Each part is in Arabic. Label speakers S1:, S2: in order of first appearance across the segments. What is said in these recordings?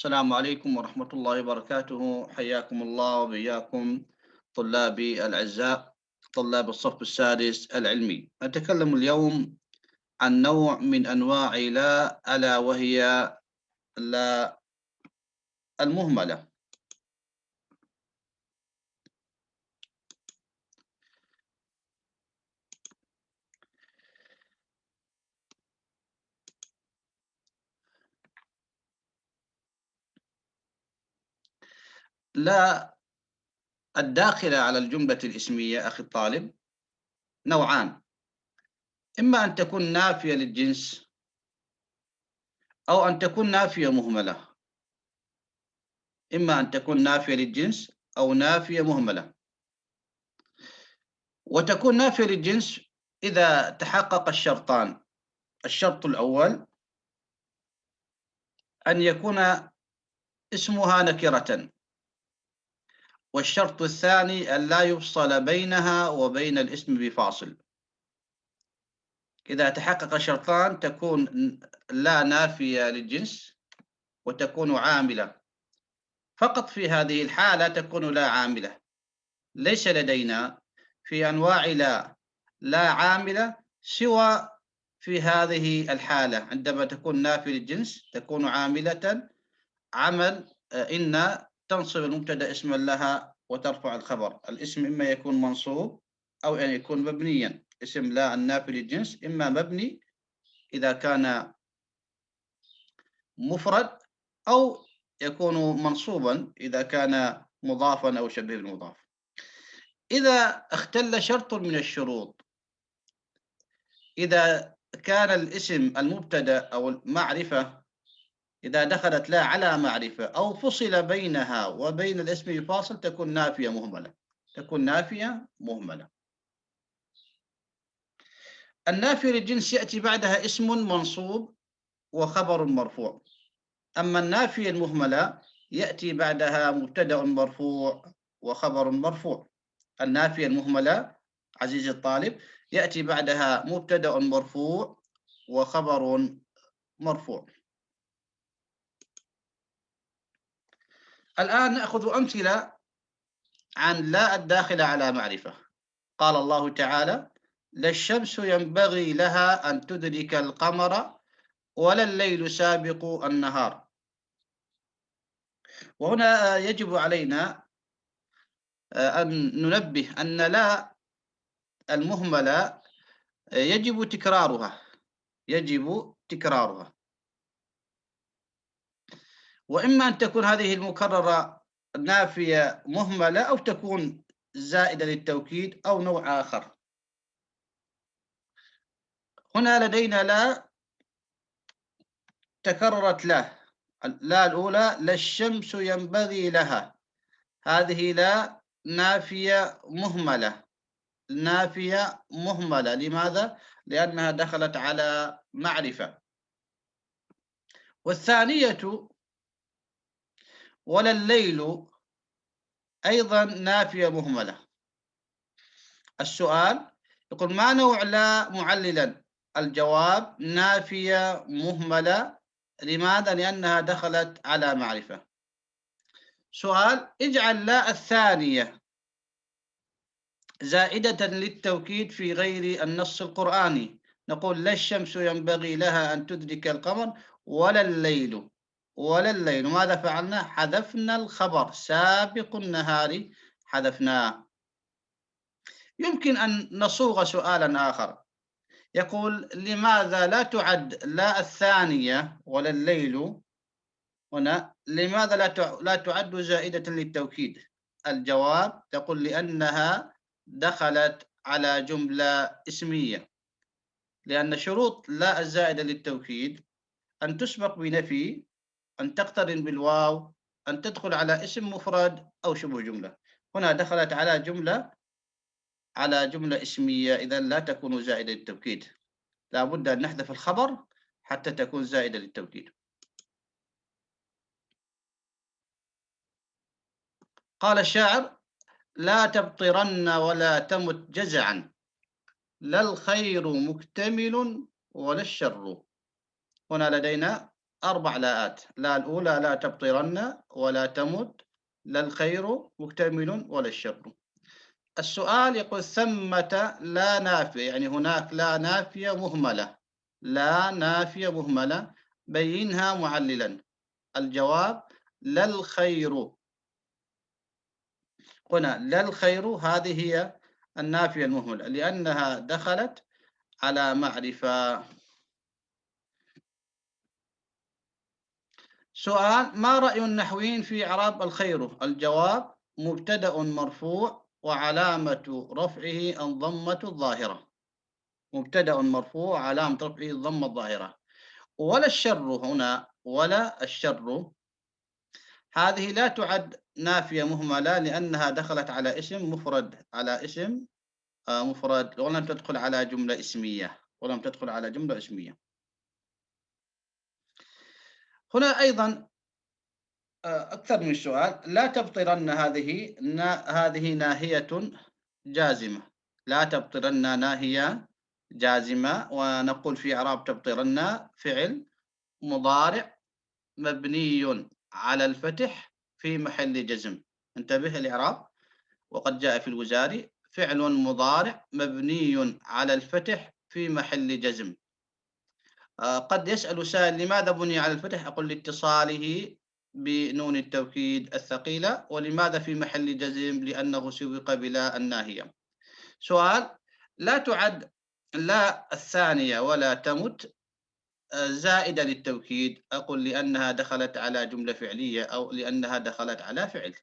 S1: السلام عليكم ورحمة الله وبركاته، حياكم الله وبياكم طلابي الأعزاء، طلاب الصف السادس العلمي. نتكلم اليوم عن نوع من أنواع لا، ألا وهي لا المهملة. لا الداخلة على الجملة الاسمية أخي الطالب نوعان، إما أن تكون نافية للجنس أو أن تكون نافية مهملة. إما أن تكون نافية للجنس أو نافية مهملة. وتكون نافية للجنس إذا تحقق الشرطان. الشرط الأول أن يكون اسمها نكرة، والشرط الثاني أن لا يفصل بينها وبين الاسم بفاصل. إذا تحقق شرطان تكون لا نافية للجنس وتكون عاملة. فقط في هذه الحالة تكون لا عاملة. ليس لدينا في أنواع لا عاملة سوى في هذه الحالة. عندما تكون نافية للجنس تكون عاملة عمل إن تنصب المبتدأ اسما لها وترفع الخبر. الاسم إما يكون منصوب أو أن يكون مبنيا. اسم لا النافي للجنس إما مبني إذا كان مفرد، أو يكون منصوبا إذا كان مضافا أو شبيه بالمضاف. إذا اختل شرط من الشروط، إذا كان الاسم المبتدأ أو المعرفة إذا دخلت لا على معرفة أو فصل بينها وبين الاسم بفاصل تكون نافية مهملة. تكون نافية مهملة. النافية للجنس يأتي بعدها اسم منصوب وخبر مرفوع. أما النافية المهملة يأتي بعدها مبتدأ مرفوع وخبر مرفوع. النافية المهملة عزيزي الطالب يأتي بعدها مبتدأ مرفوع وخبر مرفوع. الآن نأخذ أمثلة عن لا الداخلة على معرفة. قال الله تعالى: لا الشمس ينبغي لها أن تدرك القمر ولا الليل سابق النهار. وهنا يجب علينا أن ننبه أن لا المهملة يجب تكرارها. يجب تكرارها. وإما أن تكون هذه المكررة نافية مهملة أو تكون زائدة للتوكيد أو نوع آخر. هنا لدينا لا تكررت لا الأولى: لا الشمس ينبغي لها. هذه لا نافية مهملة. نافية مهملة. لماذا؟ لأنها دخلت على معرفة. والثانية: ولا الليل، أيضا نافية مهملة. السؤال يقول: ما نوع لا معللا؟ الجواب: نافية مهملة. لماذا؟ لأنها دخلت على معرفة. سؤال: اجعل لا الثانية زائدة للتوكيد في غير النص القرآني. نقول: لا الشمس ينبغي لها أن تدرك القمر ولا الليل. ولا الليل. ماذا فعلنا؟ حذفنا الخبر سابق النهار، حذفناه. يمكن أن نصوغ سؤالا آخر يقول: لماذا لا تعد لا الثانية ولا الليل هنا، لماذا لا تعد زائدة للتوكيد؟ الجواب تقول: لأنها دخلت على جملة اسمية. لأن شروط لا الزائدة للتوكيد أن تسبق بنفي، أن تقترن بالواو، أن تدخل على اسم مفرد أو شبه جملة. هنا دخلت على جملة اسمية، إذا لا تكون زائدة للتوكيد. لا بد أن نحذف الخبر حتى تكون زائدة للتوكيد. قال الشاعر: لا تبطرن ولا تمت جزعا، لا الخير مكتمل ولا الشر. هنا لدينا 4 لاءات، لا الأولى لا تبطرن ولا تمت، لا الخير مكتمل ولا الشر. السؤال يقول ثمة لا نافية، يعني هناك لا نافية مهملة، لا نافية مهملة، بينها معللا. الجواب لا الخير. هنا لا الخير هذه هي النافية المهملة لأنها دخلت على معرفة. سؤال ما رأي النحويين في إعراب الخير؟ الجواب مبتدأ مرفوع وعلامة رفعه الضمة الظاهرة. مبتدأ مرفوع علامة رفعه الضمة الظاهرة. ولا الشر هنا، ولا الشر هذه لا تعد نافية مهملة لأنها دخلت على اسم مفرد، على اسم مفرد، ولم تدخل على جملة اسمية، ولم تدخل على جملة اسمية. هنا أيضا أكثر من سؤال. لا تبطلن هذه ناهية جازمة. لا تبطلن ناهية جازمة، ونقول في إعراب تبطلن فعل مضارع مبني على الفتح في محل جزم. انتبه الإعراب، وقد جاء في الوزاري فعل مضارع مبني على الفتح في محل جزم. قد يسأل سائل لماذا بني على الفتح؟ أقول لاتصاله بنون التوكيد الثقيلة. ولماذا في محل جزم؟ لأنه سبق بلا الناهية. سؤال. لا تعد لا الثانية ولا تمت زائدة للتوكيد. أقول لأنها دخلت على جملة فعلية أو لأنها دخلت على فعل.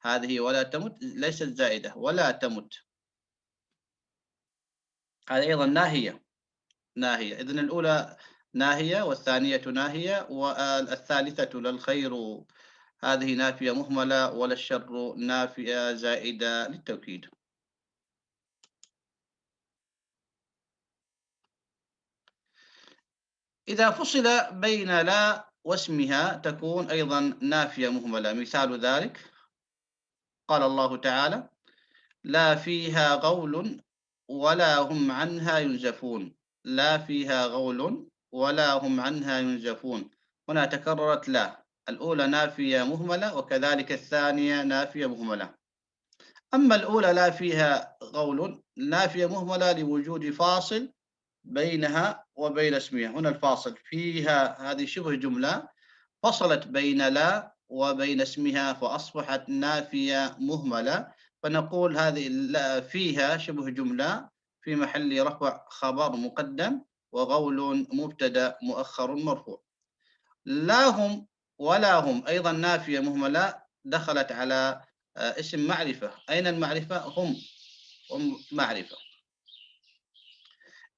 S1: هذه ولا تمت ليست زائدة، ولا تمت هذه أيضا ناهية. ناهية، إذن الأولى ناهية والثانية ناهية والثالثة لا الخير هذه نافية مهملة، ولا الشر نافية زائدة للتوكيد. إذا فصل بين لا واسمها تكون أيضا نافية مهملة. مثال ذلك قال الله تعالى لا فيها غول ولا هم عنها ينزفون. لا فيها غول ولا هم عنها ينزفون. هنا تكررت لا، الأولى نافية مهملة وكذلك الثانية نافية مهملة. أما الأولى لا فيها غول نافية مهملة لوجود فاصل بينها وبين اسمها. هنا الفاصل فيها هذه شبه جملة فصلت بين لا وبين اسمها فأصبحت نافية مهملة، فنقول هذه فيها شبه جملة في محل رفع خبر مقدم، وغول مبتدأ مؤخر مرفوع. لا هم ولا هم أيضا نافية مهملة دخلت على اسم معرفة. أين المعرفة؟ هم معرفة.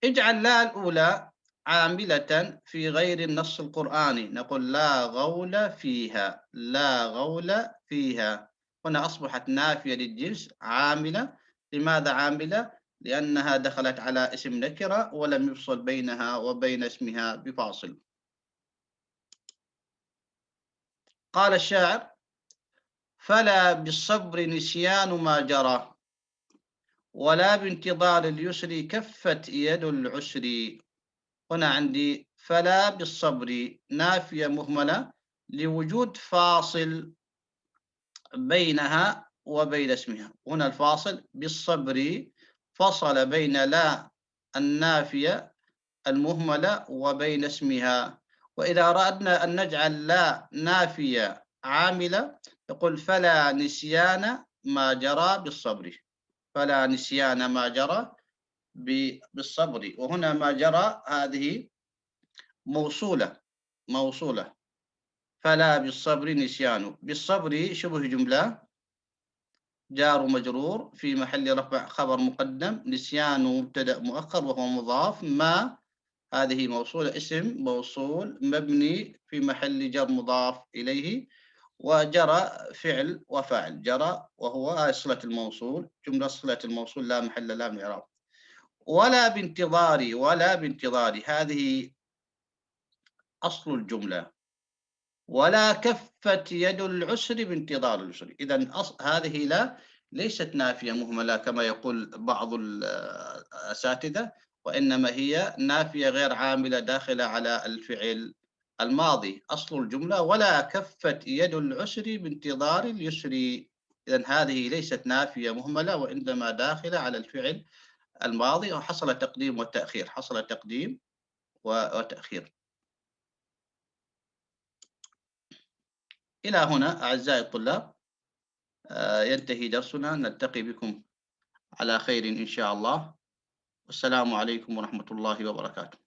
S1: اجعل لا الأولى عاملة في غير النص القرآني. نقول لا غول فيها، لا غول فيها. هنا أصبحت نافية للجنس عاملة. لماذا عاملة؟ لأنها دخلت على اسم نكرة ولم يفصل بينها وبين اسمها بفاصل. قال الشاعر فلا بالصبر نسيان ما جرى ولا بانتظار اليسر كفت يد العسر. هنا عندي فلا بالصبر نافية مهملة لوجود فاصل بينها وبين اسمها. هنا الفاصل بالصبر فصل بين لا النافية المهملة وبين اسمها. وإذا أردنا أن نجعل لا نافية عاملة يقول فلا نسيان ما جرى بالصبر. فلا نسيان ما جرى بالصبر. وهنا ما جرى هذه موصولة، موصولة. فلا بالصبر نسيان. بالصبر شبه جملة جار ومجرور في محل رفع خبر مقدم، نسيان مبتدأ مؤخر وهو مضاف، ما هذه موصولة اسم موصول مبني في محل جر مضاف إليه، وجرى فعل وفاعل. جرى وهو صلة الموصول، جملة صلة الموصول لا محل لها من الإعراب. ولا بانتظاري، ولا بانتظاري هذه أصل الجملة. ولا كفت يد العسر بانتظار اليسر. إذا هذه لا ليست نافية مهملة كما يقول بعض الأساتذة، وإنما هي نافية غير عاملة داخلة على الفعل الماضي أصل الجملة: ولا كفت يد العسر بانتظار اليسر. إذن هذه ليست نافية مهملة، وإنما داخلة على الفعل الماضي، وحصل تقديم وتأخير، حصل تقديم وتأخير. إلى هنا أعزائي الطلاب ينتهي درسنا، نلتقي بكم على خير إن شاء الله، والسلام عليكم ورحمة الله وبركاته.